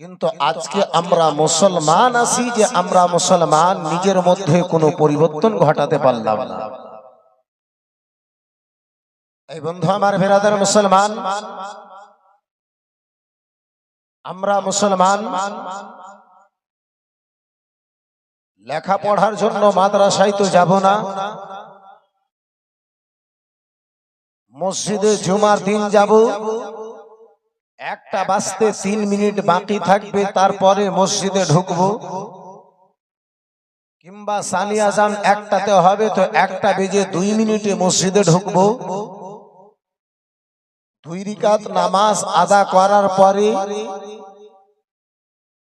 কিন্তু আজকে আমরা মুসলমান আছি যে আমরা মুসলমান নিজের মধ্যে কোনো পরিবর্তন ঘটাতে পারলাম না। এই বন্ধু আমার বেরাদার মুসলমান, আমরা মুসলমান লেখাপড়ার জন্য মাদ্রাসায় তো যাব না, মসজিদে জুমার দিন যাব, একটা বাজতে 3 মিনিট বাকি থাকবে তারপরে মসজিদে ঢুকবো, কিংবা সানি আজান একটাতে হবে তো 1টা বেজে 2 মিনিটে মসজিদে ঢুকবো। 2 রাকাত নামাজ আদা করার পরে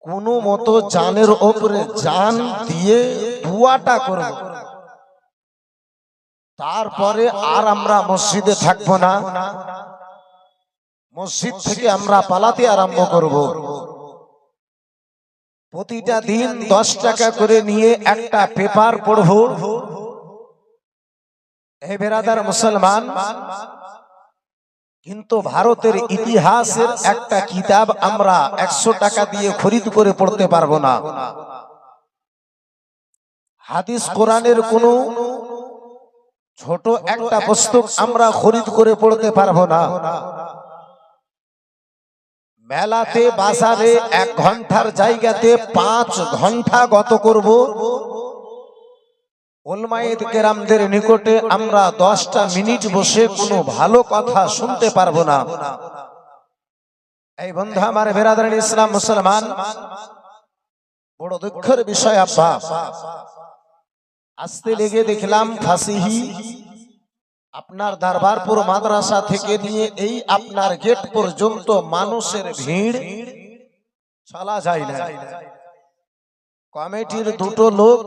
কোনো মতো জানের উপরে জান দিয়ে দোয়াটা করব, তারপরে আর আমরা মসজিদে থাকবো না, মসজিদ থেকে আমরা পালাতে আরম্ভ করব। প্রতিটা দিন 10 টাকা করে নিয়ে একটা পেপার পড়ব। হে বেরাদার মুসলমান, কিন্তু ভারতের ইতিহাসের একটা কিতাব আমরা 100 টাকা দিয়ে খরিদ করে পড়তে পারবো না। হাদিস কোরআনের কোনো ছোট একটা পুস্তক আমরা খরিদ করে পড়তে পারবো না। মেলাতে বাজারে 1 ঘন্টার জায়গাতে 5 ঘন্টা গত করব। উলমায়ে কেরামদের নিকটে আমরা 10টা মিনিট বসে কোনো ভালো কথা শুনতে পারবো না। এই বন্ধু আমার বেরাদার ইসলাম মুসলমান, বড় দুঃখের বিষয় আব্বা, আসতে লেগে দেখলাম ফাসিহি আপনার দরবারপুর মাদ্রাসা থেকে নিয়ে এই আপনার গেট পর্যন্ত মানুষের ভিড় চলা যায় না। কমিটির 2টো লোক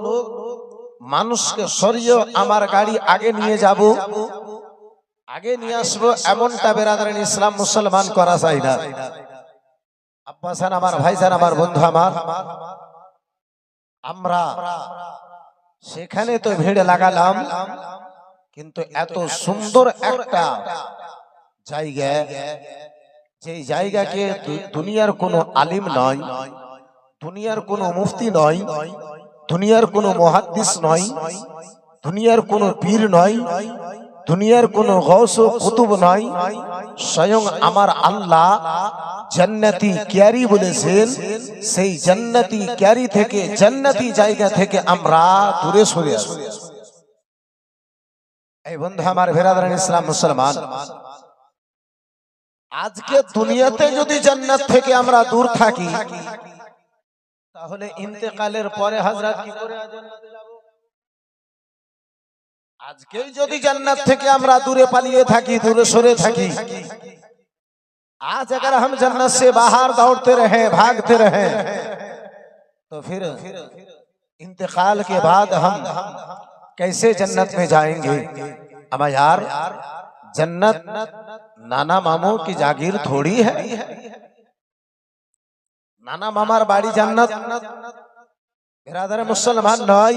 মানুষকে সরিয়ে আমার গাড়ি আগে নিয়ে যাব, আগে নিয়ে আসবো, এমনটা বেরাদার ইসলাম মুসলমান করা যায় না। আব্বাস আমার ভাইজান আমার বন্ধু আমার, আমরা সেখানে তো ভিড় লাগালাম, কিন্তু এত সুন্দর একটা জায়গা, যে জায়গাকে দুনিয়ার কোনো আলিম নয়, দুনিয়ার কোনো মুফতি নয়, দুনিয়ার কোনো মুহাদ্দিস নয়, দুনিয়ার কোনো পীর নয়, দুনিয়ার কোনো গৌস ও কুতুব নয়, স্বয়ং আমার আল্লাহ জান্নাতি ক্যারি বলেছেন। সেই জান্নাতি ক্যারি থেকে, জান্নাতি জায়গা থেকে আমরা দূরে সরে আসি। এই বন্ধু আমার বেরাদার ইসলাম মুসলমান, আজকে দুনিয়াতে যদি জান্নাত থেকে আমরা দূর থাকি, তাহলে ইন্তেকালের পরে হযরত কি করে জান্নাতে যাব? আজকেই যদি জান্নাত থেকে আমরা দূরে পালিয়ে থাকি, দূরে সরে থাকি, आज अगर हम जन्नत से बाहर दौड़ते रहे, भागते रहे, तो फिर इंतकाल के बाद हम कैसे जन्नत में जाएंगे? अमा यार, जन्नत नाना मामू की जागीर थोड़ी है। नाना मामार बाड़ी जन्नत बेरादर मुसलमान नय।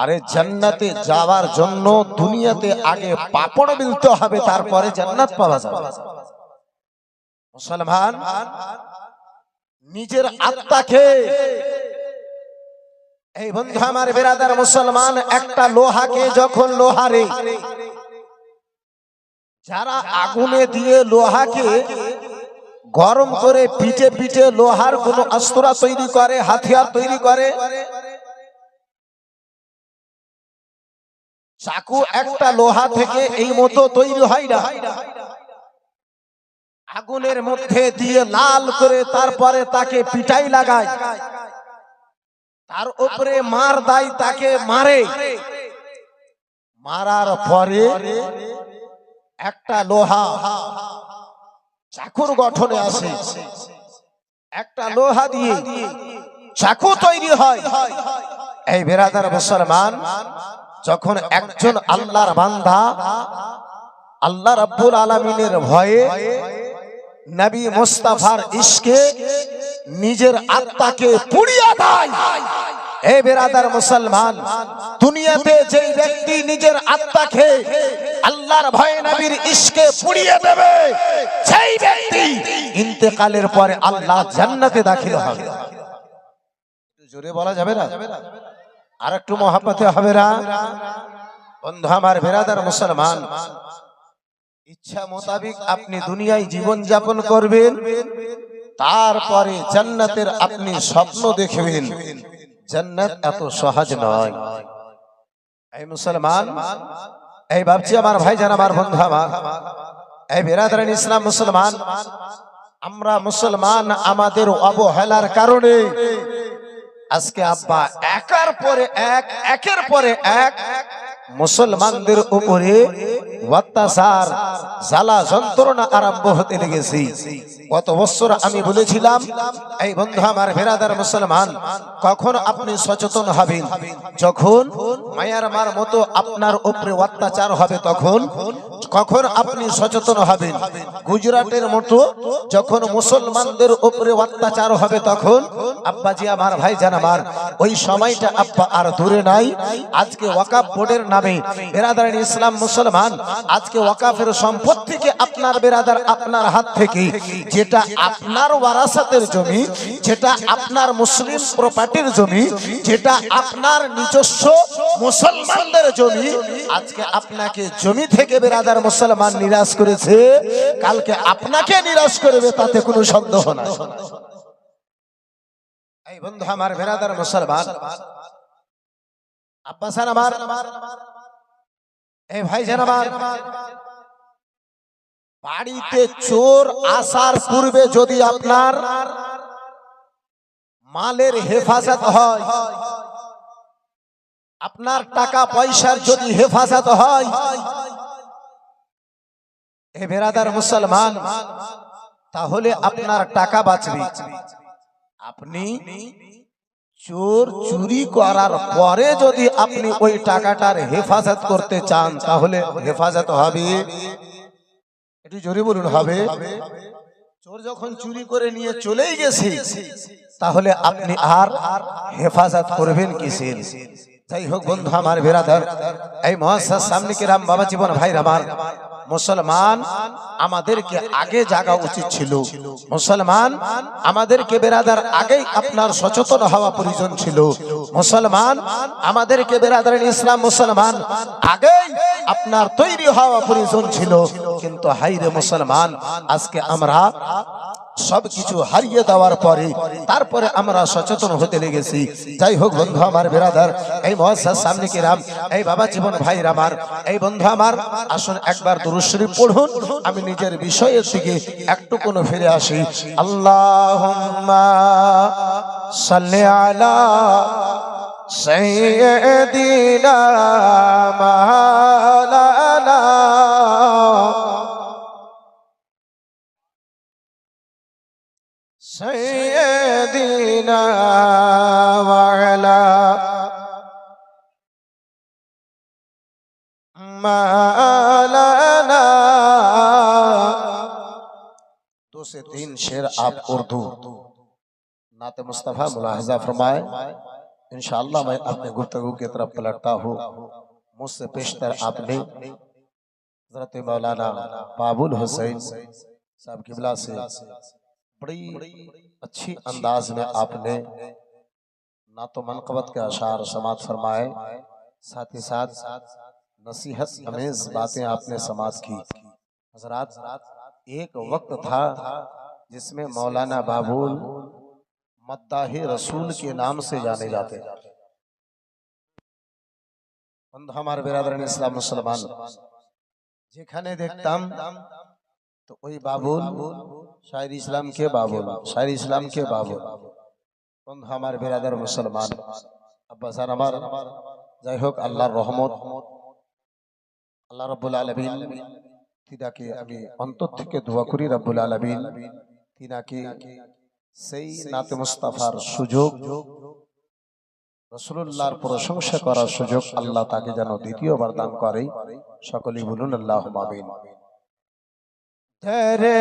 আরে জান্নাতে যাওয়ার জন্য দুনিয়াতে আগে পাপড় মিলতে হবে, তারপরে জান্নাত পাওয়া যাবে। মুসলমান নিজের আত্মাকে, এই বন্ধু আমার বেরাদার মুসলমান, একটা লোহাকে যখন লোহারে যারা আগুনে দিয়ে লোহাকে গরম করে পিটে পিটে লোহার কোন অস্ত্র তৈরি করে, হাতিয়ার তৈরি করে, চাকু একটা লোহা থেকে এই মতো তৈরি হয় না, আগুনের মধ্যে দিয়ে লাল করে তারপরে তাকে পিটাই লাগায়, তার উপরে মার দেয়, তাকে মারে, মারার পরে একটা লোহা চাকুর গঠনে আসে, একটা লোহা দিয়ে চাকু তৈরি হয়। এই বেরাদার মুসলমান, যখন একজন আল্লাহর বান্দা আল্লাহ রাব্বুল আলামিনের ভয়ে, নবী মুস্তাফার ইশকে নিজের আত্মাকে পুড়িয়ে দেয়, এই বেরাদার মুসলমান, দুনিয়াতে যেই ব্যক্তি নিজের আত্মাকে আল্লাহর ভয়ে নবীর ইশকে পুড়িয়ে দেবে, সেই ব্যক্তি ইন্তেকালের পরে আল্লাহ জান্নাতে দাখিল হবে। জোরে বলা যাবে না? আর একটু মহব্বতে হবে না? বন্ধু আমার, বেরাদার মুসলমান, ইচ্ছা মোতাবেক আপনি দুনিয়ায় জীবন যাপন করবেন, তারপরে জান্নাতের আপনি স্বপ্ন দেখবেন। জান্নাত এত সহজ নয়। এই মুসলমান, এই ভাবছি আমার ভাইজান, আমার বন্ধু আমার, এই বেরাদার ইসলাম মুসলমান, আমরা মুসলমান আমাদের অবহেলার কারণে আজকে আব্বা একের পরে এক মুসলমানদের উপরে অত্যাচার, জ্বালা যন্ত্রণা আরম্ভ হতে লেগেছে। গত বছর আমি বলেছিলাম, এই বন্ধু আমার বেরাদার মুসলমান, কখন আপনি সচেতন হবেন? যখন মায়ানমার মতো আপনার উপরে অত্যাচার হবে তখন। কখন আপনি সচেতন হবেন? গুজরাটের মতো যখন মুসলমানদের উপরে অত্যাচার হবে তখন। আব্বাজি আমার, ভাইজান আমার, ওই সময়টা আব্বা আর দূরে নাই। আজকে ওয়াকাফ বোর্ডের নামে বেরাদার ইসলাম মুসলমান, আজকে ওয়াকাফের সম্পত্তিকে আপনার বেরাদার আপনার হাত থেকে, যেটা আপনার ওয়ারাসাতের জমি, যেটা আপনার মুসলিম প্রপার্টির জমি, যেটা আপনার নিজস্ব মুসলমানদের জমি, আজকে আপনাকে জমি থেকে বেরাদার মুসলমান নিরাশ করেছে, কালকে আপনাকে নিরাশ করবে, তাতে কোনো সন্দেহ নাই। এই বন্ধু আমার বেরাদার মুসলমান, আব্বাসান আমার, এই ভাইজান আমার, বাড়িতে চোর আসার পূর্বে যদি আপনার মালের হেফাজত হয়, আপনার টাকা পয়সার যদি হেফাজত হয়, এ বেরাদার মুসলমান, তাহলে আপনার টাকা বাঁচবে। আপনি চোর চুরি করার পরে যদি আপনি ওই টাকাটার হেফাজত করতে চান, তাহলে হেফাজত হবে? একটু জোরে বলুন, হবে? চোর যখন চুরি করে নিয়ে চলেই গেছে, তাহলে আপনি আর হেফাজত করবেন কিসের? যাই হোক বন্ধু আমার বেরাদার, এই মুআজ্জাজ সামনে কিরাম, বাবা জীবন ভাই আমার, মুসলমান আমাদেরকে আগে জাগা উচিত ছিল। মুসলমান আমাদেরকে বেরাদার আগেই আপনার সচেতন হওয়া প্রয়োজন ছিল। মুসলমান আমাদেরকে বেরাদার ইসলাম মুসলমান আগেই আপনার তৈরি হওয়া প্রয়োজন ছিল। কিন্তু হাইরে মুসলমান, আজকে আমরা সবকিছু হারিয়ে দেওয়ার পরে তারপরে আমরা সচেতন হতে লেগেছি। যাই হোক বন্ধু আমার বেরাদার, এই মুআজ্জাজ সামনে কিরাম, এই বাবা জীবন ভাই আমার, এই বন্ধু আমার, আসুন একবার দুরূদ শরীফ পড়ুন। আমি নিজের বিষয়ের দিকে একটু কোনো ফিরে আসি। আল্লাহুম্মা সাল্লি আলা সাইয়্যিদিনা মাওলানা سيدنا وعلى مولانا। 2 से 3 शेर आप उर्दू नाते मुस्तफा मुलाहजा फरमाए। इंशाअल्लाह मैं अपने गुफ्तगू की तरफ पलटता हूँ। मुझसे पेशतर आपने हज़रत मौलाना बाबुल हुसैन साहब किबला से बड़ी अच्छी अंदाज में आपने ना तो मनक़बत के अशार समात फरमाए, साथ ही साथ नसीहत अमेज बातें आपने समात की। हजरात, एक वक्त था जिसमें मौलाना बाबुल मद्दाही रसूल के नाम से जाने जाते। हमारे बिरादरान इस्लाम मुसलमान যেখানে দেখতাম तो वही बाबुल शायर इस्लाम के बाबुल, शायर इस्लाम के बाबुल। हमारे बिरादर मुसलमान अब्बासार हमार, যাই হোক আল্লাহর রহমত, আল্লাহ রাব্বুল আলামিন তিনাকে আমি অন্তর থেকে দোয়া করি, রাব্বুল আলামিন তিনাকে সেই নাতে মুস্তাফার সুযোগ, রাসূলুল্লাহর প্রশংসা করার সুযোগ আল্লাহ তাকে যেন দ্বিতীয়বার দান করে। সকলেই বলুন আল্লাহুম্মা আমিন। तेरे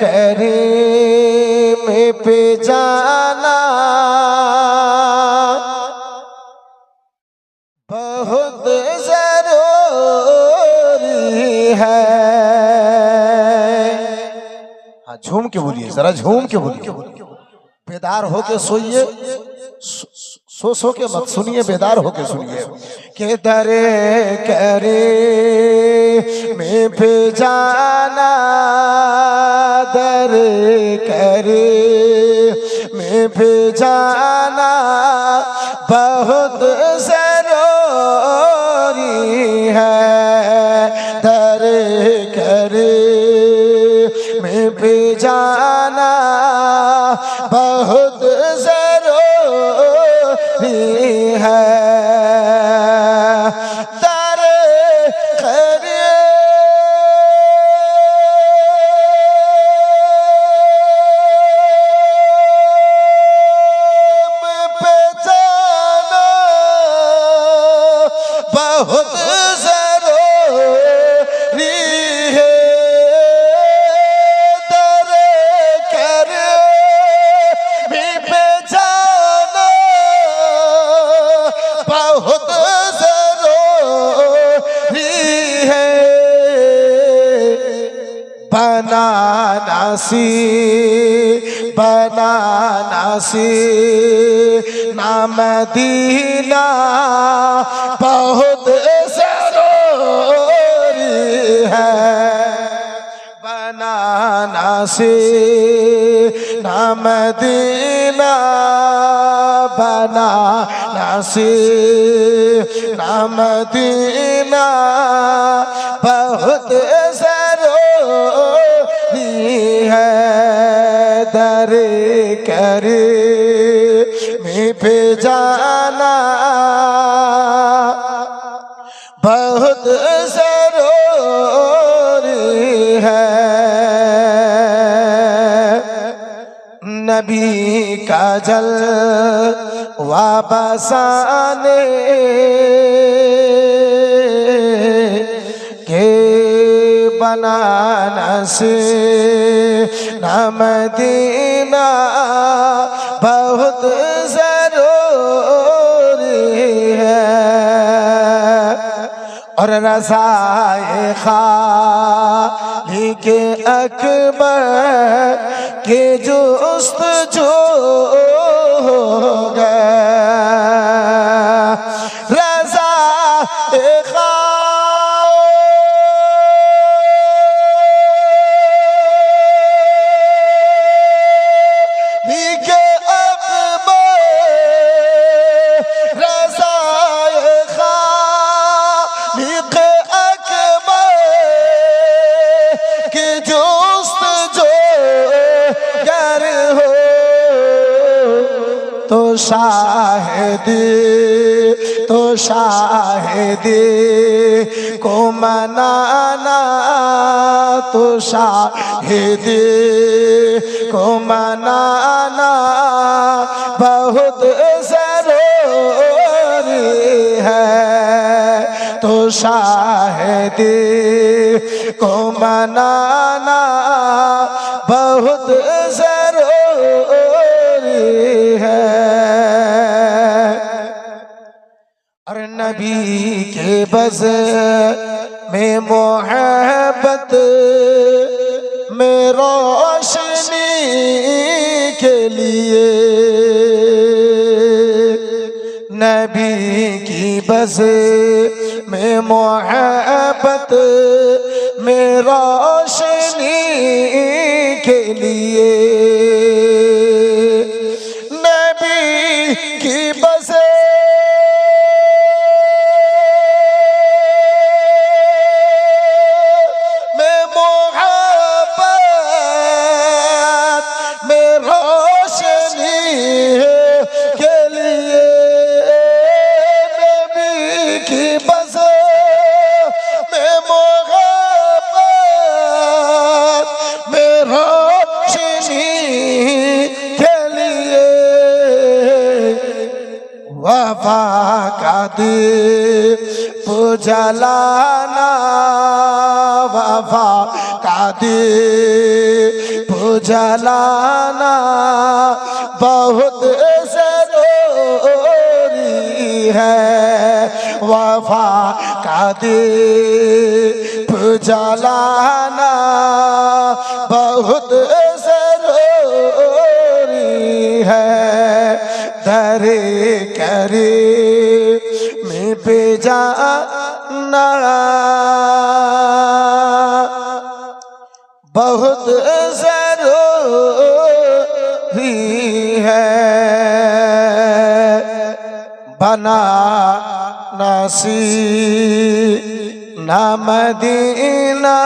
करीम पे जाना झूम के बोलिए, जरा झूम के बोलिए। बेदार होके सोइए, सो के मत सुनिए, बेदार होके सुनिए। के दरे करे में पे जाना, दरे करे में पे जाना बहुत जरूरी है। दरे करे में पे जाना बहुत जरूरी है। दरे करे में पे जाना बहुत जरूरी है। दरे करे में पे जाना बहुत जरूरी है। बनाना सी ना मदीना बहुत जरूरी है। बनाना सी ना मदीना, बनाना सी ना मदीना बहुत जरूरी है। दरे करे में पे जाना बहुत जरूरी है। नबी का जल वाबसाने के बनाना से ना मदीना बहुत जरूरी है। और रज़ाए खालिक अकबर के जुस्तजू होगा। रज़ाए खालिक अकबर, रज़ाए खालिक अकबर के जुस्तजू गर हो तो शाहिदी को मनाना, तो शाहिदी को मनाना बहुत जरूरी है। तो शाहिदी को मनाना बहुत जरूरी है। और नबी के बज़ में मोहब्बत में रोशनी के लिए, नबी की बज़ में मोहब्बत में रोशनी के लिए, नबी की बज़ में मोहब्बत में रोशनी के लिए, नबी की बज़ में मोहब्बत में रोशनी के लिए, वफा का दीप जलाना, वफा का दीप जलाना बहुत जरूरी है। वफा का दीप जलाना बहुत दरे करे में पे जाना बहुत जरूरी है बना सीना मदीना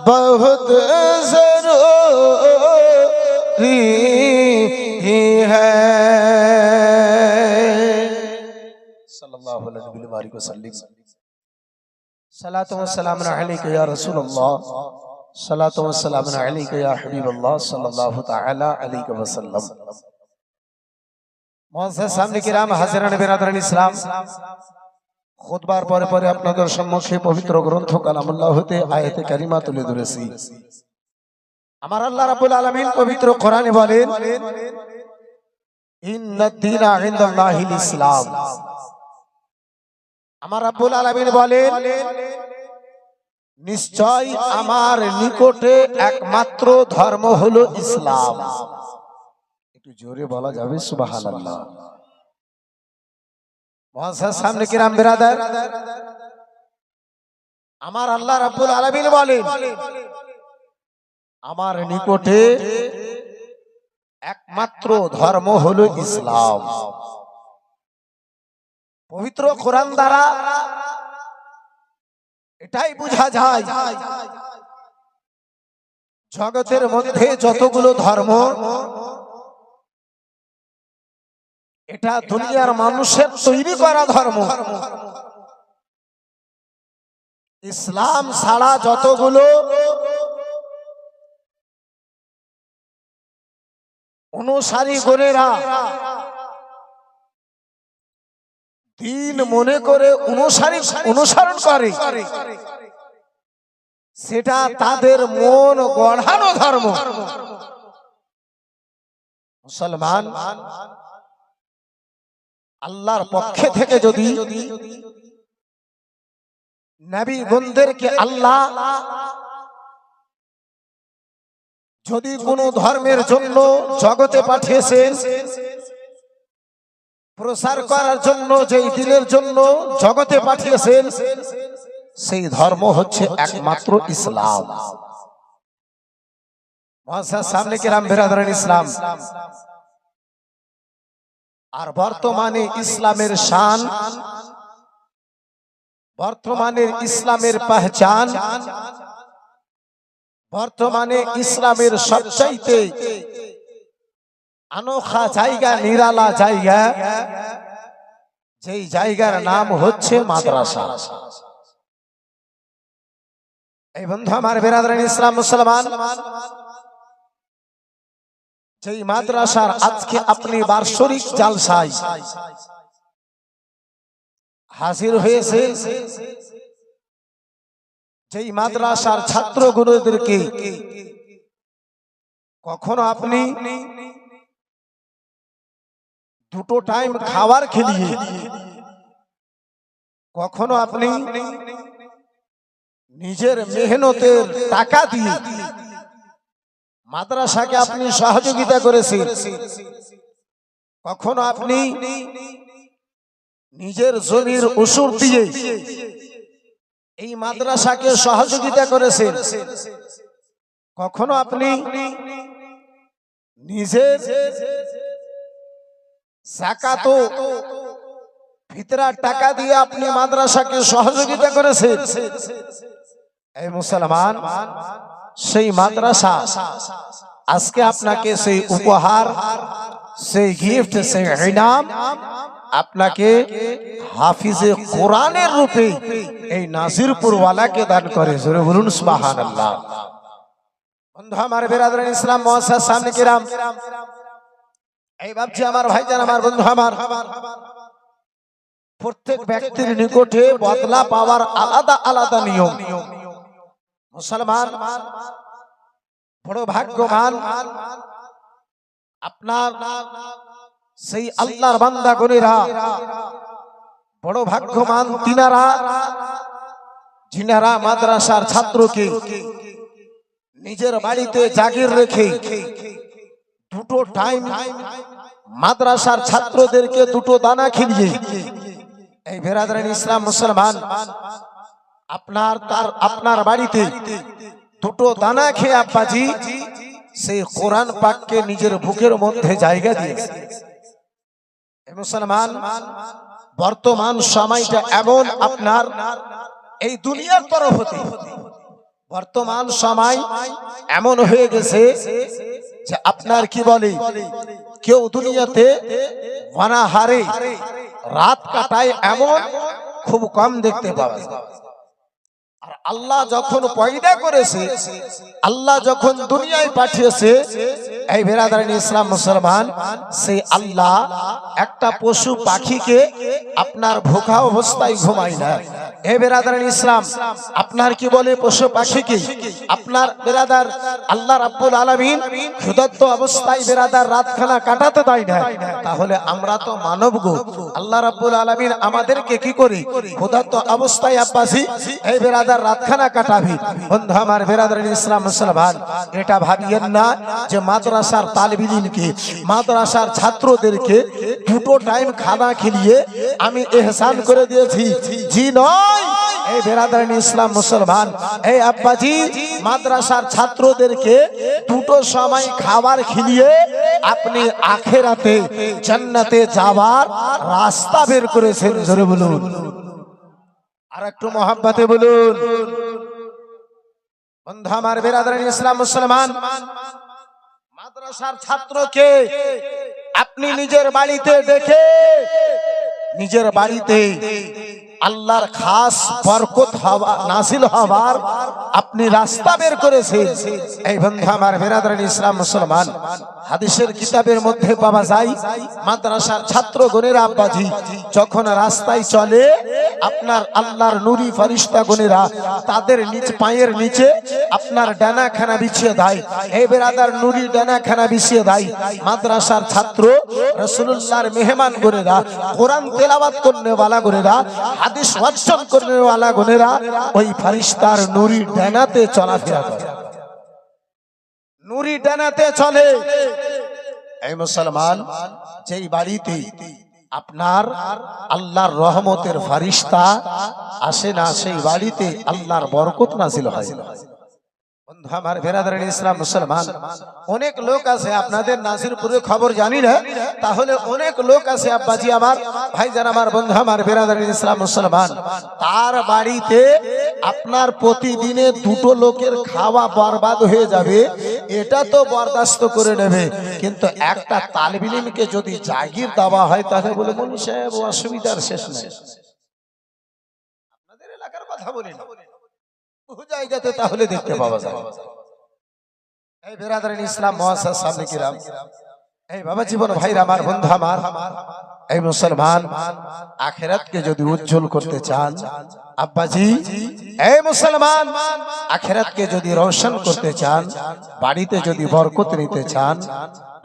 बहुत जरूरी है। सल्लल्लाहु अलैहि वसल्लम। सलातो व सलाम अलैका या रसूल अल्लाह, सलातो व सलाम अलैका या हबीब अल्लाह सल्लल्लाहु तआला अलैहि वसल्लम। মুআজ্জাজ সামনে কিরাম, হাজিরান বিরাদরান ইসলাম, খুতবার পরে পরে আপনাদের সম্মুখে পবিত্র গ্রন্থ কালামুল্লাহ হতে আয়াতে কারিমা তুলে ধরেছি। আমার আল্লাহ রাব্বুল আলামিন পবিত্র কোরআনে বলেন, ইন্নাদ দীনা ইনদাল্লাহিল ইসলাম। আমার রাব্বুল আলামিন বলেন, নিশ্চয় আমার নিকটে একমাত্র ধর্ম হলো ইসলাম। একটু জোরে বলা যাবে সুবহানাল্লাহ। মুআজ্জাজ সামনে কিরাম বিরাদার, আমার আল্লাহ রাব্বুল আলামিন বলেন, আমার নিকটে একমাত্র ধর্ম হলো ইসলাম। পবিত্র কোরআন দ্বারা এটাই বোঝা যায় জগতের মধ্যে যতগুলো ধর্ম, এটা দুনিয়ার মানুষের তৈরি করা ধর্ম। ইসলাম ছাড়া যতগুলো অনুসারী গণেরা দিন মনে করে অনুসরণ করে, সেটা তাদের মন গড়ানো ধর্ম। মুসলমান আল্লাহর পক্ষে থেকে যদি নবী গণদেরকে আল্লাহ যদি কোনো ধর্মের জন্য জগতে পাঠিয়েছেন, প্রচার করার জন্য, যেই দিনের জন্য জগতে পাঠিয়েছেন, সেই ধর্ম হচ্ছে একমাত্র ইসলাম। মুআজ্জাজ সামনে কিরাম বিরাদরান ইসলাম। আর বর্তমানে ইসলামের শান, বর্তমানে ইসলামের পহচান, বর্তমানে ইসলামের সবচাইতে अनोखा जायगा निराला जायगा যেই জায়গার নাম হচ্ছে মাদ্রাসা। এই বন্ধু আমার বিরাদরান ইসলাম মুসলমান, যেই মাদ্রাসার আজকে আপনি বার্ষিক জালসায় হাজির হয়েছে, যেই মাদ্রাসার ছাত্রগুলোদেরকে কখনো আপনি দুটো টাইম খাবার খেলিয়ে, কখনো আপনি নিজের মেহনতের টাকা দিয়ে মাদ্রাসাকে আপনি সহযোগিতা করেছেন, কখনো আপনি নিজের জমির উসুর দিয়ে এই মাদ্রাসাকে সহযোগিতা করেছেন, কখনো আপনি নিজের যাকাত ফিতরার টাকা দিয়ে আপনি মাদ্রাসাকে সহযোগিতা করেছেন। এই মুসলমান, সেই মাদ্রাসা আজকে আপনাকে সেই উপহার, সেই গিফট, সেই ইনাম আপনাকে হাফিজে কোরআনের রূপে এই নাজিরপুর ওয়ালাকে দান করে। জোরে বলুন সুবহানাল্লাহ। বন্ধু আমার বিরাদরান ইসলাম মুআজ্জাজ সামনে কিরাম, এই ভাবছি আমার ভাইজান, আমার বন্ধু আমার, প্রত্যেক ব্যক্তির নিকটে বদলা পাওয়ার আলাদা আলাদা নিয়ম। মুসলমান বড় ভাগ্যবান, আপনার সেই আল্লাহর বান্দা গণেরা বড় ভাগ্যবান তিনারা, যিনারা মাদ্রাসার ছাত্রকে নিজের বাড়িতে জাগির রেখে 2 দুটো টাইম মাদ্রাসার ছাত্রদেরকে দুটো দানা খিলিয়ে, এই বেরাদারান ইসলাম মুসলমান, আপনার বাড়িতে দুটো দানা খেয়ে আব্বাজি সেই কোরআন পাককে নিজের বুকের মধ্যে জায়গা দিয়েছে। মুসলমান, বর্তমান সময়টা এমন, আপনার এই দুনিয়ার তরফ হতে বর্তমান সময় এমন হয়ে গেছে যে আপনার কি বলে, কেউ দুনিয়াতে অনাহারে রাত কাটায় এমন খুব কম দেখতে পাওয়া যায়। আর আল্লাহ যখন পয়দা করেছে, আল্লাহ যখন দুনিয়ায় পাঠিয়েছে, এই বেরাদারান ইসলাম মুসলমান, সেই আল্লাহ একটা পশু পাখিকে আপনার ভোকা অবস্থায় ঘুমায় না। এই বেরাদারান ইসলাম, আপনার কি বলে, পশু পাখিকে আপনার বেরাদার আল্লাহ রাব্বুল আলামিন ক্ষুধার্ত অবস্থায় বেরাদার রাতখানা কাটাতে দেয় না। তাহলে আমরা তো মানব গো, আল্লাহ রাব্বুল আলামিন আমাদেরকে কি করে ক্ষুধার্ত অবস্থায় আব্বাসি এই বেরাদার রাতখানা কাটাবি? বন্ধু আমার বেরাদারান ইসলাম মুসলমান, এটা ভাবিয়েন না যে মাদ্রাসার তালিবে ইলমকে, মাদ্রাসার ছাত্রদেরকে দুটো টাইম খানা খিলিয়ে আমি ইহসান করে দিয়েছি। জি নয়, এই বেরাদারান ইসলাম মুসলমান, এই আব্বাজি মাদ্রাসার ছাত্রদেরকে দুটো সময় খাবার খিলিয়ে আপনি আখিরাতে জান্নাতে যাওয়ার রাস্তা বের করেছেন। জোরে বলুন, আর একটু মহব্বতে বলুন। বন্ধু আমার বেরাদারান ইসলাম মুসলমান, মাদ্রাসার ছাত্রকে আপনি নিজের বাড়িতে দেখে, নিজের বাড়িতে আল্লাহর খাস বরকত হওয়া নাযিল হওয়ার আপনি রাস্তা বের করেছেন। এই বন্ধু আমার বেরাদারান ইসলাম মুসলমান, হাদিসের কিতাবের মধ্যে পাওয়া যায়, মাদ্রাসার ছাত্রগণেরা আব্বাজি যখন রাস্তায় চলে, আপনার আল্লাহর নূরি ফেরেশতাগণেরা তাদের নিচ পায়ের নিচে আপনার ডানাখানা বিছিয়ে দেয়। এই বেরাদার নূরি ডানাখানা বিছিয়ে দেয়। মাদ্রাসার ছাত্র, রাসূলুল্লাহর মেহমান গণেরা, কোরআন তেলাওয়াত করনে ওয়ালা গণেরা, হাদিস অর্জন করনে ওয়ালা গণেরা ওই ফেরেশতার নূরি ডানাতে চলাফেরা করে, নূরি ডানাতে চলে। এই মুসলমান, যেই বাড়িতে আপনার আল্লাহর রহমতের ফেরেশতা আসে না, সেই বাড়িতে আল্লাহর বরকত নাযিল হয়। বন্ধু আমার বেরাদারান ইসলাম মুসলমান, অনেক লোক আছে, আপনাদের নাসিরপুরের খবর জানি না, তাহলে অনেক লোক আছে আব্বাজি আমার, ভাইজান আমার, বন্ধু আমার বেরাদারান ইসলাম মুসলমান, তার বাড়িতে আপনার প্রতিদিনে দুটো লোকের খাওয়া বরবাদ হয়ে যাবে, এটা তো বরদাস্ত করে নেবে, কিন্তু একটা তালিবে ইলমকে যদি জাগির দেওয়া হয়, তাহলে বলে মনি সাহেব অসুবিধার শেষ নেই। আপনাদের এলাকার কথা বলি না, বহু জায়গাতে তাহলে দেখতে পাওয়া যায়। এই বেরাদারান ইসলাম মুআসসাস সামনে কিরাম, এই বাবা জীবন ভাইরা আমার, বন্ধু আমার, এই মুসলমান, আখিরাতকে যদি উজ্জ্বল করতে চান আব্বাজি, এই মুসলমান, আখিরাতকে যদি রোশন করতে চান, বাড়িতে যদি বরকত নিতে চান,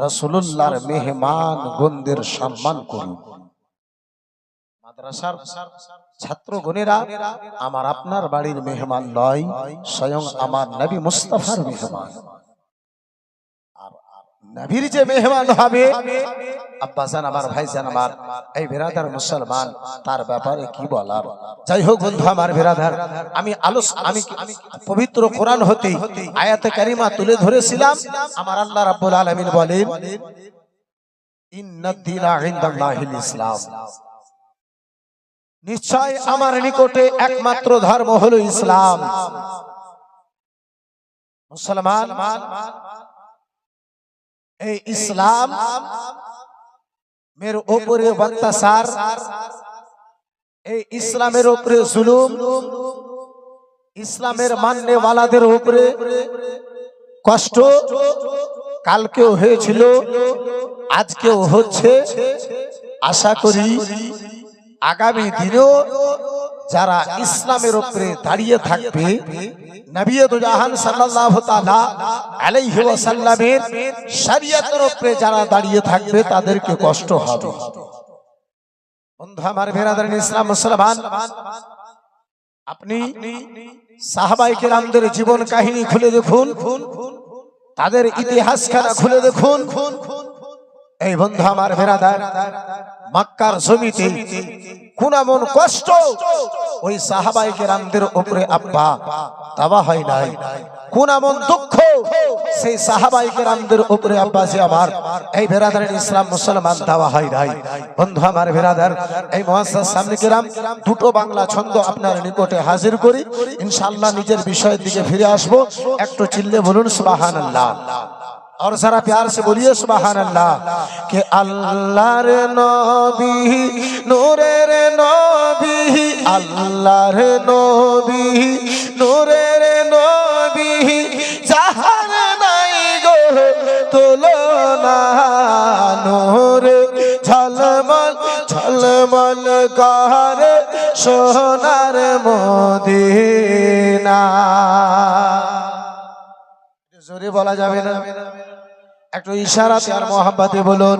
রাসূলুল্লাহর মেহমান গণদের সম্মান করুন। মাদ্রাসার ছাত্রগণেরা আমার আপনার বাড়ির মেহমান নয়, স্বয়ং আমার নবী মুস্তাফার মেহমান। আর নবীর যে মেহমান হবে আব্বাজান আমার, ভাইজান আমার, এই বেরাদার মুসলমান, তার ব্যাপারে কি বলার। যাই হোক বন্ধু আমার বেরাদার, আমি পবিত্র কোরআন হতে আয়াতে কারিমা তুলে ধরেছিলাম। আমার আল্লাহ রাব্বুল আলামিন বলেন, ইন্নাদ দীনা ইনদাল্লাহিল ইসলাম, নিশ্চয় আমার নিকটে একমাত্র ধর্ম হলো ইসলাম। মুসলমান, এই ইসলাম মের উপরে অত্যাচার, এই ইসলামের উপরে জুলুম, ইসলামের মাননে ওয়ালাদের উপরে কষ্ট কালকেও হয়েছিল, আজকেও হচ্ছে। আশা করি আগামী দিনেও যারা ইসলামের উপরে দাঁড়িয়ে থাকবে, নবী জাহান সাল্লাল্লাহু তাআলা আলাইহি ওয়াসাল্লামের শরীয়তের উপরে যারা দাঁড়িয়ে থাকবে, তাদেরকে কষ্ট হবে। বন্ধু আমার বেরাদারান ইসলাম মুসলমান, আপনি সাহাবায়ে কেরামদের জীবন কাহিনী খুলে দেখুন, তাদের ইতিহাসখানা খুলে দেখুন। এই বন্ধু আমার বেরাদার, মক্কার জমিতে কোন এমন কষ্ট ওই সাহাবায়ে কেরামদের উপরে আব্বা তাওবা হয় নাই, কোন এমন দুঃখ সেই সাহাবায়ে কেরামদের উপরে আব্বা যে আমার এই বেরাদারের ইসলাম মুসলমান দেওয়া হয় নাই। বন্ধু আমার বেরাদার, এই মুআজ্জাজ সামনে কেরাম দুটো বাংলা ছন্দ আপনার নিকটে হাজির করি, ইনশাআল্লাহ নিজের বিষয়ের দিকে ফিরে আসব। একটু চিল্লে বলুন সুবহানাল্লাহ, और जरा प्यार से बोलिए सुभान अल्लाह। के अल्लाह रे नबी नूरे रे नबी, अल्लाह रे नबी नूरे रे नबी, जहान नहीं गो तुलना, नूरे झलमल झलमल कर सोनार मदीना। जोरे बोला जावे ना, একটু ইশারাতে আর মোহাব্বতে বলুন।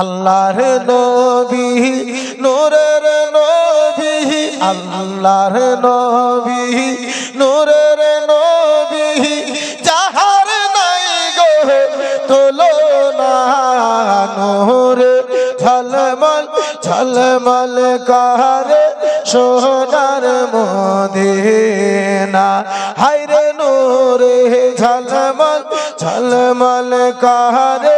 আল্লাহর নবী নূরের নবী, আল্লাহর নবী নূরের নবী, যাহার নাই গো তুলনা, নূরে ঝলমল ঝলমল করে সোনার মদিনা। হায়রে নূরে ঝলমল ঝলমল করে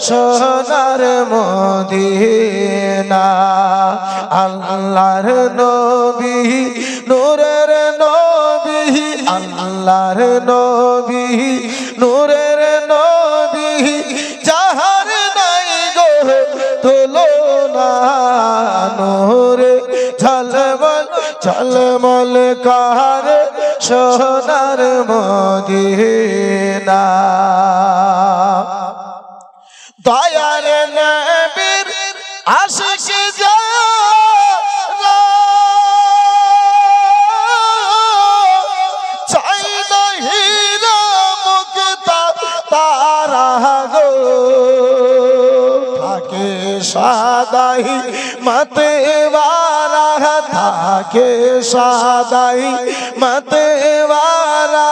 সোনার মদিনা। আল্লাহর নবী নূরের নবী, আল্লাহর নবী নূরের নবী, যাহার নাই গো তুলনা, নূরে ঝলমল ঝলমল করে সোনার মদিনা। দয়ার নবীর আশিক যারা, চাই না হীরা মুক্তা তারা গো, থাকে সাদাই মতওয়ারা, থাকে সাদাই মতওয়ারা,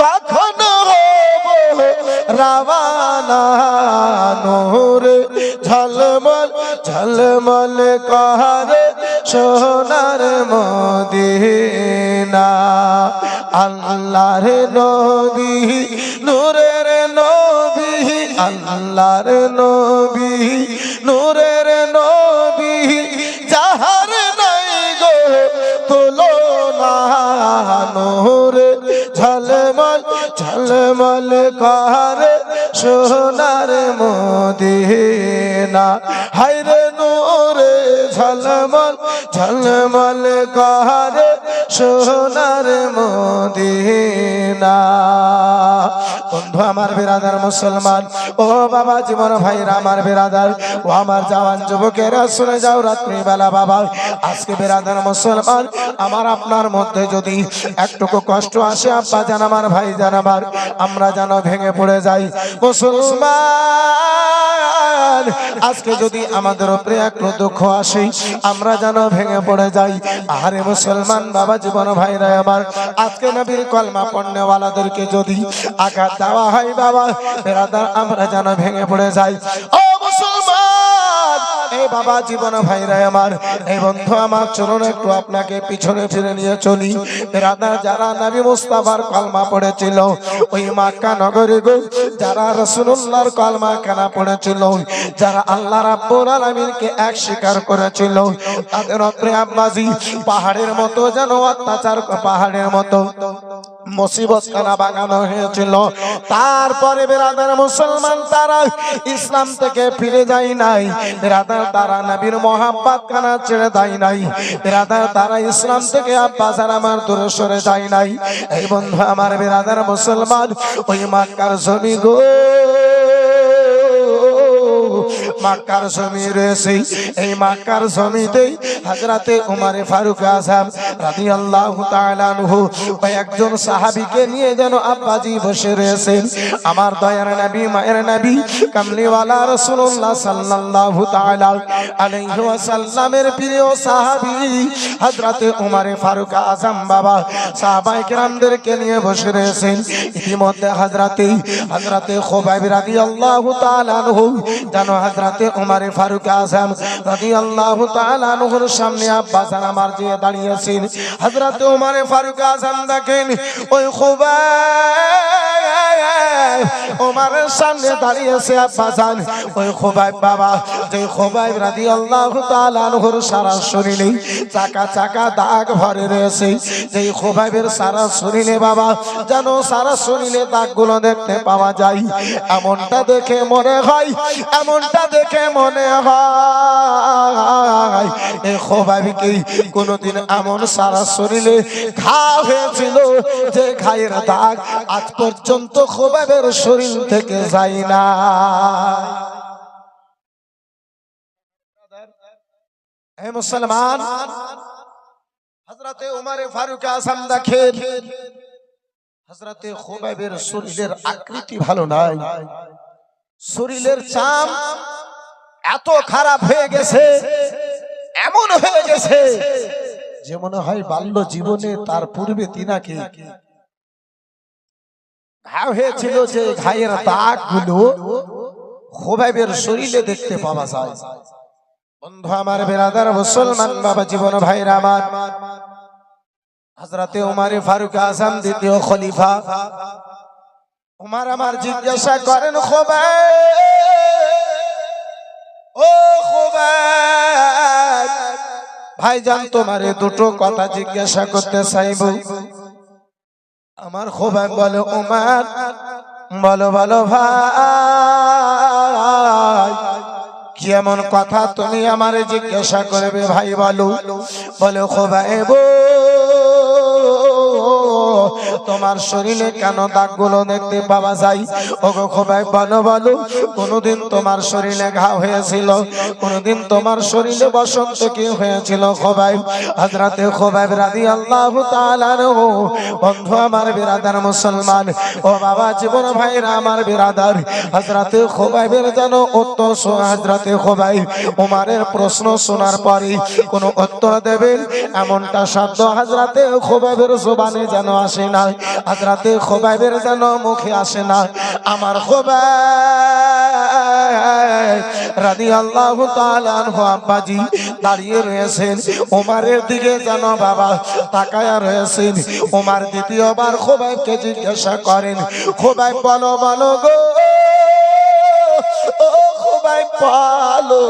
কখনো হব রাওয়ানা, নূরে ঝলমল ঝলমল করে সোনার মদিনা। আল্লাহর নবী নূরের নবী, আল্লাহর নবী নূরের নবী, যাহার নাই গো তুলনা, নূরে ঝলমল ঝলমল করে সোনার মদিনা। হায়রে নূরে ঝলমল ঝলমল করে সোনার মদিনা। বন্ধু আমার বিরাদার মুসলমান, ও বাবা জীবন ভাইরা আমার বিরাদার, ও আমার জওয়ান যুবকেরা শুনে যাও রাত্রিবেলা বাবা, আজকে বিরাদার মুসলমান আমার আপনার মধ্যে যদি একটুকু কষ্ট আসে আব্বা জান আমার ভাই জান আমার, আমরা যেন ভেঙে পড়ে যাই। মুসলমান আজকে যদি আমাদের উপরে একটু দুঃখ আসে আমরা যেন ভেঙে পড়ে যাই। আরে মুসলমান বাবা জীবন ভাইরা আমার, আজকে নবীর কলমা পড়নেওয়ালাদেরকে যদি আঘাত দেওয়া হয় বাবা বিরাদার, আমরা যেন ভেঙে পড়ে যাই। ও মুসলমান, এই বাবা জীবন ভাইরা আমার, এই বন্ধু আমার, চলুন একটু আপনাকে পিছনে ফিরে নিয়ে চলি। বিরাদার যারা নবী মুস্তাফার কলমা পড়েছিল ওই মক্কা নগরে গো, যারা রাসূলুল্লাহর কলমা কানা পড়েছিল, যারা আল্লাহ রাব্বুল আলামিনকে এক স্বীকার করেছিল, তাদের উপরে আব্বাজি পাহাড়ের মতো যেন অত্যাচার, পাহাড়ের মতো মুসিবত খানা বাগানো হয়েছিল। তারপরে বিরাদার মুসলমান তারা ইসলাম থেকে ফিরে যায় নাই, বিরাদার তারা নবীর মোহাব্বত খানা ছেড়ে দেয় নাই, বিরাদার তারা ইসলাম থেকে আব্বাসার আমার দূরে সরে যায় নাই। এই বন্ধু আমার বিরাদার মুসলমান, ওই মক্কার জমি গো, মক্কার জমি রয়েছে, এই মক্কার জমিতেই হযরতে উমরে ফারুক আযম রাদিয়াল্লাহু তাআলা আনহু একজন সাহাবীকে নিয়ে যেন আব্বাজি বসে রয়েছেন। আমার দয়ার নবী, মায়ের নবী, কামলিওয়ালা রাসূলুল্লাহ সাল্লাল্লাহু তাআলা আলাইহি ওয়াসাল্লামের প্রিয় সাহাবী হযরতে উমরে ফারুক আযম বাবা সাহাবায়ে কেরামদেরকে নিয়ে বসে রয়েছেন। ইতিমধ্যে হযরতে খুবাইব রাদিয়াল্লাহু তাআলা আনহু জানো হযরতে উমরে ফারুক আযম রাদিয়াল্লাহু তাআলা আনহুর সামনে আব্বাজান আমার যে দাঁড়িয়েছেন, হযরতে উমরে ফারুক আযম দেখেন ওই খুবাইব উমরের সামনে দাঁড়িয়েছে। আব্বাজান ওই খুবাইব বাবা, যে খুবাইব রাদিয়াল্লাহু তাআলা আনহুর সারা শরীরে চাকা চাকা দাগ ভরে রয়েছে, যে খুবাইবের সারা শরীরে বাবা জানো সারা শরীরে দাগগুলো দেখতে পাওয়া যায়। এমনটা দেখে মনে হয় এই খুবাইবকে কোনদিন এমন সারা শরীরে ঘা হয়েছিল যে ঘায়ের দাগ আজ পর্যন্ত খুবাইবের শরীর থেকে যায় না। হে মুসলমান, হযরতে উমরে ফারুক আযম দেখেন হযরতে খুবাইবের শরীরের আকৃতি ভালো নাই, শরীরের চাম এত খারাপ হয়ে গেছে, এমন হয়ে গেছে যে মনে হয় বাল্য জীবনে তার পূর্বে তিনাকে ঘা হয়েছিল, যে ঘায়ের দাগগুলো খুবাইবের শরীরে দেখতে পাওয়া যায়। বন্ধু আমার, বেরাদার মুসলমান বাবা, জীবন ভাইরা আমার, হযরতে উমরে ফারুক আযম দ্বিতীয় খলিফা উমর আমার জিজ্ঞাসা করেন, ও খুবাইব ভাইজান, তোমারে দুটো কথা জিজ্ঞাসা করতে চাইব। আমার খুবাইব বলে, উমর বলো বলো ভাই, কি এমন কথা তুমি আমারে জিজ্ঞাসা করবে ভাই বলো। বলে, খুবাইব তোমার শরীরে কেন দাগগুলো দেখতে পাওয়া যায়? ওগো খুবাইব বলো বলো, কোনদিন তোমার শরীরে ঘা হয়েছিল? কোনদিন তোমার শরীরে বসন্ত কি হয়েছিল? খুবাইব, হযরতে খুবাইব রাদিয়াল্লাহু তাআলা আনহু, বন্ধু আমার বিরাদার মুসলমান ও বাবা জীবন ভাইরা আমার বিরাদার, হযরতে খুবাইবের যেন উত্তর হযরতে খুবাইব উমরের প্রশ্ন শোনার পরে কোন উত্তর দেবেন এমনটা শব্দ হযরতে খুবাইবের জবানে যেন আসে না, হযরতে খুবাইবের যেন মুখে আসে না। আমার খুবাইব রাদিয়াল্লাহু তাআলা আনহু আব্বাজি দাঁড়িয়ে রয়েছেন, উমরের দিকে যেন বাবা তাকায়া রয়েছেন। উমর দ্বিতীয়বার খুবাইবকে জিজ্ঞাসা করেন, খুবাইব বলো বলো গো, ও খুবাইব বলো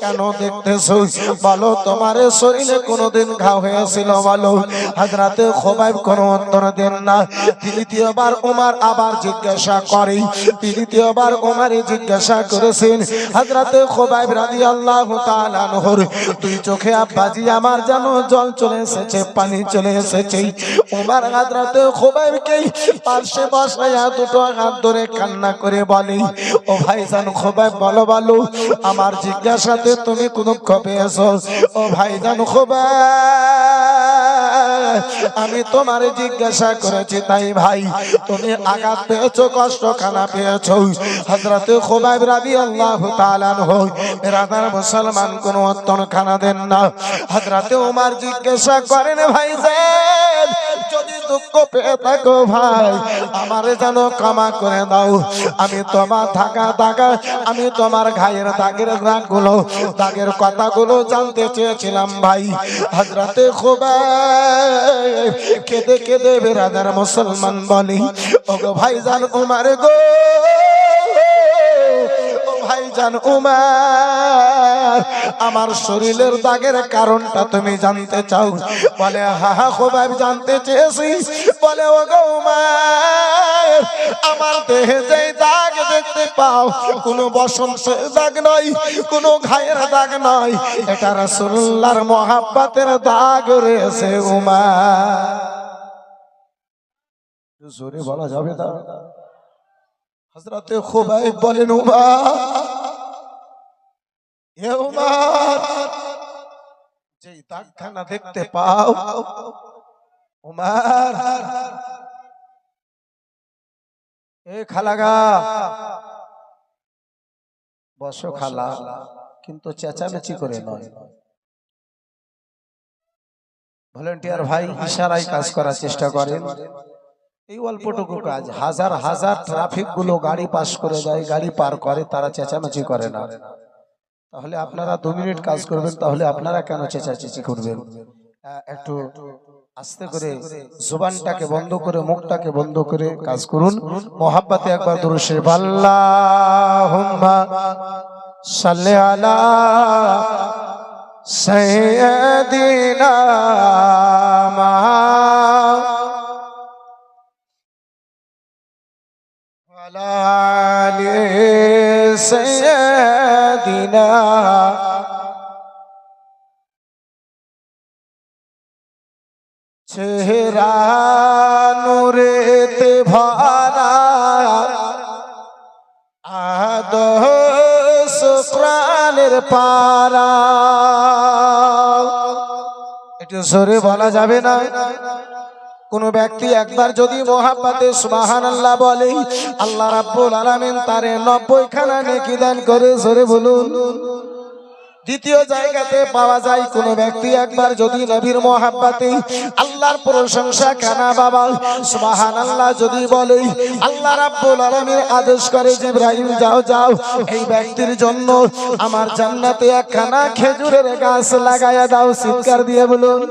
কেন দেখতেছো? বলো তোমার শরীরে কোনদিন ঘা হয়েছিল বলো। হযরতে খুবাইব কোনো উত্তর দেন না। তৃতীয়বার উমর আবার জিজ্ঞাসা করে, তৃতীয়বার উমরে জিজ্ঞাসা করেছেন, হযরতে খুবাইব রাদিয়াল্লাহু তাআলা আনহুর দুই চোখে আব্বাজি আমার যেন জল চলে এসেছে, পানি চলে এসেছে। উমর হযরতে খুবাইবকে পাশে বসায়া দুটো হাত ধরে কান্না করে বলে, ও ভাইজান খুবাইব বলো বলো, আমার জিজ্ঞাসাতে তুমি কোন দুঃখ পেয়েছো? ও ভাইজান খুবাইব, আমি তোমারে জিজ্ঞাসা করেছি তাই ভাই তুমি আঘাত পেয়েছো, কষ্ট খানা পেয়েছো? হযরতে খুবাইব রাদিয়াল্লাহু তাআলা আনহু বিরাদার মুসলমান কোন উত্তর খানা দেন না। হযরতে উমর জিজ্ঞাসা করেন, ভাইজান যদি দুঃখ পেয়ে থাকো ভাই আমারে যেন ক্ষমা করে দাও, আমি তোমার আমি তোমার ঘায়ের দাগের দাগগুলো দাগের কথাগুলো জানতে চেয়েছিলাম ভাই। হযরতে খুবাইব কেঁদে কেঁদে বিরাদার মুসলমান বলে, ওগো ভাইজান উমর গো, ও ভাইজান উমর, আমার শরীরের দাগের কারণটা তুমি জানতে চাও? বলে, হা হা খুবাইব জানতে চেয়েছি। বলে, ওগো উমর, আমার দেহে যে দাগ দেখতে পাও কোনো বসন্তের দাগ নয়, কোনো ঘায়ের দাগ নয়, এটা রাসূলুল্লাহর মহাব্বতের দাগ রয়েছে উমর। জোরে বলা যাবে না? হযরতে খুবাইব বলেন, উমর দাগখানা দেখতে পাও উমার, এ খালাগা বসো খালা, কিন্তু চেঁচামেচি করে নয়। ভলেন্টিয়ার ভাই ইশারায় কাজ করার চেষ্টা করেন। এই অল্পটুকু কাজ, হাজার হাজার ট্রাফিক গুলো গাড়ি পাস করে যায়, গাড়ি পার করে, তারা চেঁচামেচি করে না। তাহলে আপনারা 2 মিনিট কাজ করবেন, তাহলে আপনারা কেন চেঁচামেচি করবেন? একটু আস্তে করে জবানটাকে বন্ধ করে, মুখটাকে বন্ধ করে কাজ করুন। মোহাব্বতে একবার দুরূদ শরীফ, আল্লাহুম্মা সাল্লি আলা সাইয়্যিদিনা ওয়ালা আলি সাইয়্যিদিনা। চেহারা নূরেতে ভরা, আদর্শ কোরআনের পারা। একটু জোরে বলা যাবে না? কোন ব্যক্তি একবার যদি মোহাব্বতে সুবহানাল্লাহ বলে, আল্লাহ রাব্বুল আলামিন তারে 90 খানা নেকি দান করে। জোরে বলুন। দ্বিতীয় জায়গাতে পাওয়া যায়, কোন ব্যক্তি একবার যদি নবীর মোহাব্বতে আল্লাহর প্রশংসা কানা বাবা সুবহানাল্লাহ যদি বলে, আল্লাহ রাব্বুল আলামিন আদেশ করে, জিবরাইল যাও যাও, এই ব্যক্তির জন্য আমার জান্নাতে একখানা খেজুরের গাছ লাগায়া দাও। চিৎকার দিয়ে বলুন।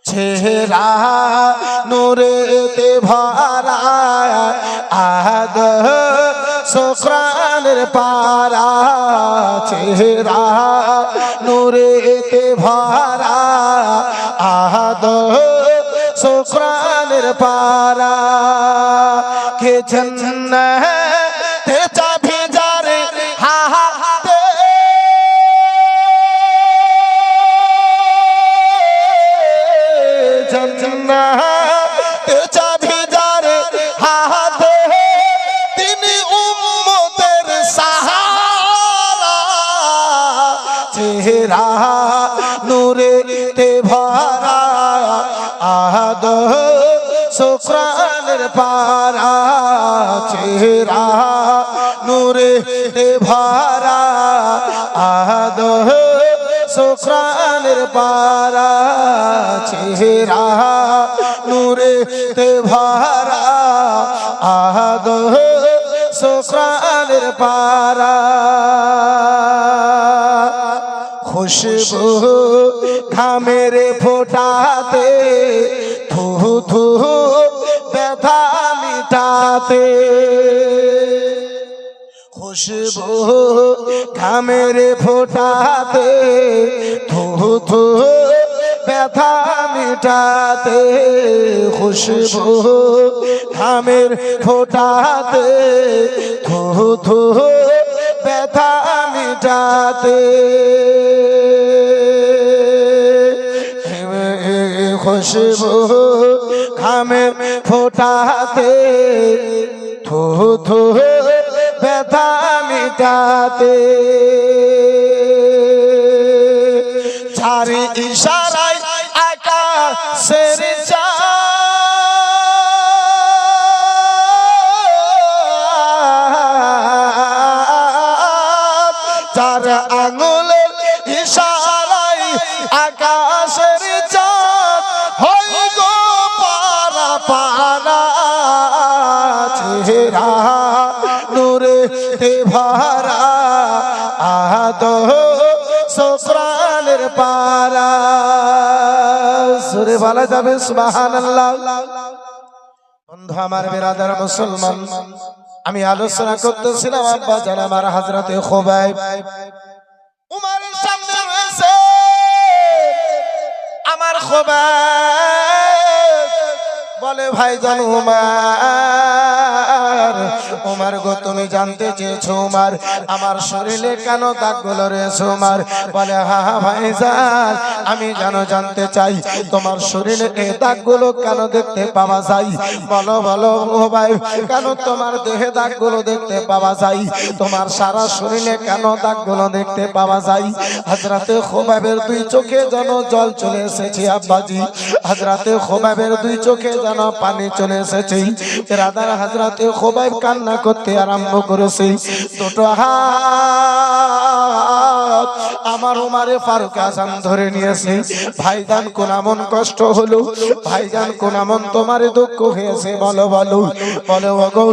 চেহারা নূরেতে ভরা, আদর্শ কোরআনের পারা। চেহারা নূরেতে ভরা, আদর্শ কোরআনের পারা। কে জান্নাতে চাবি যারে হাতে, জান্নাতে চাবি যারে হাতে, তিনি উম্মতের সাহারা। চেহারা নূরেতে ভরা, আদর্শ কোরআনের পারা। চেহারা নূরেতে ভরা, আদর্শ কোরআনের পারা। চেহারা নূরেতে ভরা, আদর্শ কোরআনের পারা। খুশবু ঘামের ফোটাতে, ধু ধু ব্যথা মিটাতে। খুশবু ঘামের ফোটাতে, ধু ধু ব্যথা মিটাতে। খুশবু ঘামের ফোটাতে, ধু ধু ব্যথা মিটাতে। খুশবু ঘামের ফোটাতে, ধু ধু ব্যথা মিটাতে। যার ইশারায় আকাশের চাঁদ, যার আঙুলের ইশারায় আকাশের চাঁদ হই গো পারা পারা। চেহারা নূরেতে ভরা, আদর্শ কোরআনের পারা। সুরে বলা যাবে সুবহানাল্লাহ। বন্ধু আমার, বিরাদার মুসলমান, আমি আলোচনা করতেছিলাম আব্বা জান আমার হযরতে খুবাইব। উমরের সামনে রয়েছে আমার খুবাইব, বলে ভাইজান উমর, উমার গো তুমি জানতে চেয়েছো উমার আমার শরীরে কেন দাগগুলো রয়েছে উমার বলে হ্যাঁ হ্যাঁ ভাইজান আমি জানতে চাই তোমার শরীরে এই দাগগুলো কেন দেখতে পাওয়া যায় বলো বলো ও ভাই কেন তোমার দেহে দাগগুলো দেখতে পাওয়া যায় তোমার সারা শরীরে কেন দাগগুলো দেখতে পাওয়া যায় হযরতে খুবাইবের দুই চোখে যেন জল চলে এসেছে আব্বাজি হযরতে খুবাইবের দুই চোখে যেন পানি চলে এসেছে রাদার হযরতে খুবাইব কান্না করতে আরম্ভ করেছে দুটো হাত আমার উমারে ফারুক আযম ধরে নিয়েছে ভাইজান কোন এমন কষ্ট হলো ভাইজান কোন এমন তোমার দুঃখ হয়েছে বলো বলো বলো ওগো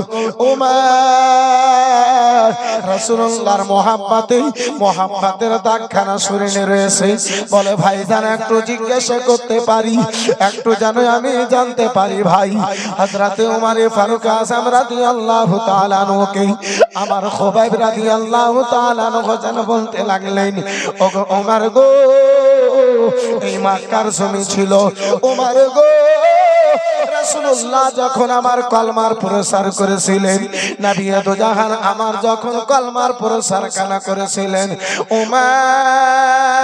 উমার রাসূলুল্লাহর মোহাব্বতের দাগখানা শরীরে রয়েছে বলে ভাইজান একটু জিজ্ঞাসা করতে পারি একটু জানো আমি জানতে পারি ভাই হযরতে উমারে ফারুক আযম রাদিয়াল্লাহু তাআলা আনহুকে আমার খুবাইব রাদিয়াল্লাহু তাআলা আনহু যেন বলতে লাগলেন ওগো উমার গো এই মক্কার জমি ছিল উমার গো রাসূলুল্লাহ যখন আমার কলমার প্রচার করেছিলেন নবী দো জাহান আমার যখন কলমার প্রচার কানা করেছিলেন উমার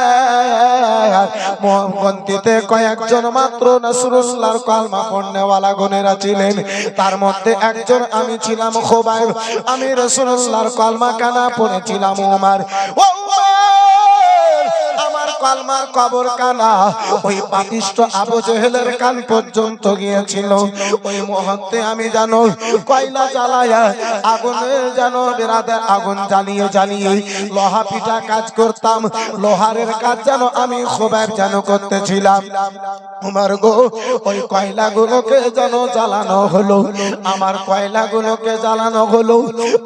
মহব্বতে কয়েকজন মাত্র রাসূলুল্লাহর কলমা পড়নেওয়ালা গুণেরা ছিলেন তার মধ্যে একজন আমি ছিলাম খুবাইব আমি রাসূলুল্লাহর কলমা কানা পড়েছিলাম উমার ও আমার কলমার কবর কানা ওই পাপিষ্ঠ আবু জেহেলের কান পর্যন্ত গিয়েছিল ওই মুহূর্তে আমি জানো কয়লা জ্বালায়া আগুনে জানো বেরাদার আগুন জ্বালিয়ে লোহা পিটা কাজ করতাম লোহারের কাজ জানো আমি খুবাইব জানো করতেছিলাম উমার গো ওই কয়লাগুলোকে জানো জ্বালানো হলো আমার কয়লাগুলোকে জ্বালানো হলো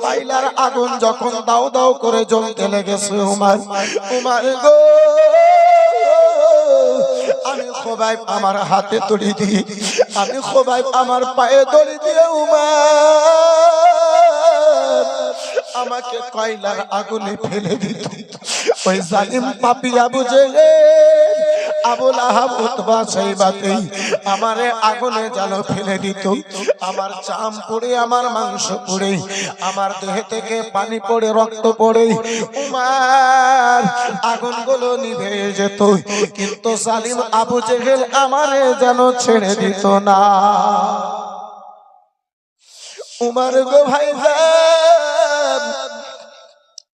কয়লার আগুন যখন দাও দাও করে জ্বলতে লেগেছে উমার গো আমি খুবাইব আমার হাতে দড়ি দিয়ে আমি খুবাইব আমার পায়ে দড়ি দিয়ে উমার আমাকে কয়লার আগুনে ফেলে দিত ওই জালিম পাপী আবু জেহেল আবু লাহাব উতবা সাইবাতে আমারে আগুনে জ্বালো ফেলে দিত আমার চাম পড়ে আমার মাংস পড়ে আমার দেহ থেকে পানি পড়ে রক্ত পড়ে উমার আগুনগুলো নিভে যেত কিন্তু জালিম আবু জেহেল আমারে যেন ছেড়ে দিত না উমার গো ভাইজান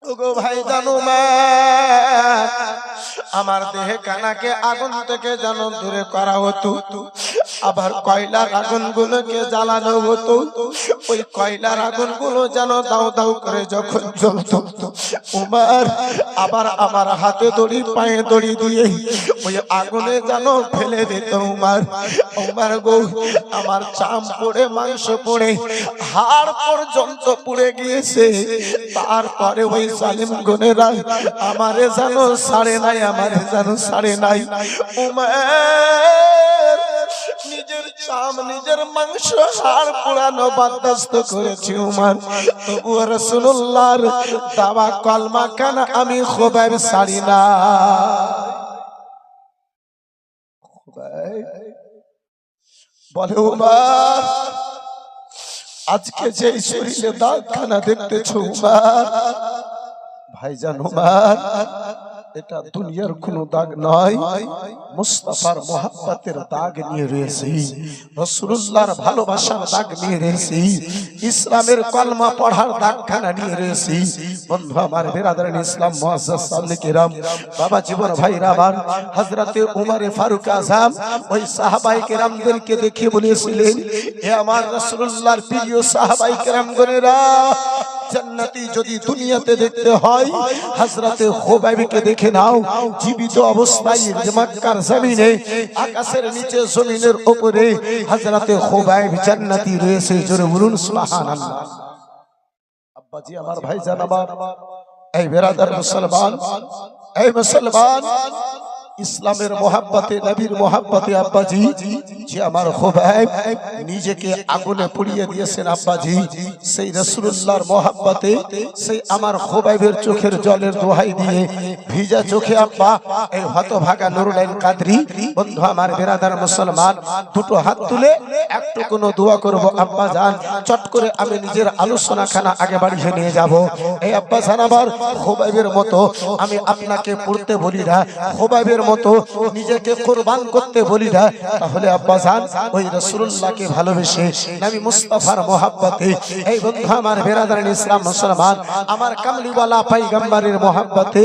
ওগো ভাইজান উমার আমার দেহে কানাকে আগুন থেকে যেন দূরে করা হতো আবার কয়লার আগুনগুলোকে জ্বালানো হতো ওই কয়লার আগুনগুলো যেন দাও দাও করে যখন জ্বলতো উমার আবার আমার হাতে দড়ি পায়ে দড়ি দিয়ে ওই আগুনে যেন ফেলে দিত উমার গো আমার চাম পড়ে মাংস পড়ে হাড় পর্যন্ত পুড়ে গিয়েছে তারপরে ওই জালিম গুনেরা আমারে যেন ছাড়ে নাই আমারে যেন ছাড়ে নাই উমার নিজের চাম নিজের মাংস হাড় পোড়ানো বরদাস্ত করেছি উমার তবুও রাসূলুল্লাহর দাওয়া কলমা কানা আমি খুবাইব ছাড়ি না বলে উমার আজকে যে শরীরে দাগখানা দেখতেছো উমার ভাইজান উমার এটা দুনিয়ার কোনো দাগ নয় মুস্তাফার মোহাব্বতের দাগ নিয়ে রয়েছে রাসূলুল্লাহর ভালোবাসার দাগ নিয়ে রয়েছে ইসলামের কলমা পড়ার দাগখানা নিয়ে রয়েছে বন্ধু আমার বিরাদরান ইসলাম মুআজ্জাজ সামনে কিরাম বাবা জীবন ভাইরা আমার হযরতে উমারে ফারুক আযম ওই সাহাবায়ে কেরামদেরকে দেখে বলেছিলেন হে আমার রাসূলুল্লাহর প্রিয় সাহাবায়ে কেরামগণেরা জান্নাতি যদি দুনিয়াতে দেখতে হয় হযরতে খুবাইবকে দেখে নাও জীবিত অবস্থায় মক্কার জমিনে আকাশের নিচে জমিনের উপরে হযরতে খুবাইব জান্নাতি রয়েছে জোরে বলুন সুবহানাল্লাহ আব্বাজি আমার ভাইজান আমার এই বিরাদার মুসলমান ইসলামের মোহাব্বতে, নবীর মোহাব্বতে আব্বাজি যে আমার খোবাইব নিজেকে আগুনে পুড়িয়ে দিয়েছেন আব্বাজি, সেই রাসূলুল্লাহর মোহাব্বতে সেই আমার খোবাইবের চোখের জলের দোহাই দিয়ে ভিজা চোখে আব্বা এই হতভাগা নুরুল কাদরি বন্ধু আমার বিরাদার মুসলমান দুটো হাত তুলে একটু কোনো দোয়া করব আব্বা জান। চট করে আমি নিজের আলোচনা খানা আগে বাড়িয়ে নিয়ে যাব। এই আব্বা জান আমার খোবাইবের মতো আমি আপনাকে পড়তে বলি না, খোবাইবের মতো নিজেকে কুরবান করতে বলি না, তাহলে আব্বা জান ওই রাসূলুল্লাহকে ভালোবেসে নবী মুস্তাফার মোহাব্বতে এই বন্ধু আমার বিরাদার ইসলাম মুসলমান আমার কামলিওয়ালা পয়গম্বরের মোহাব্বতে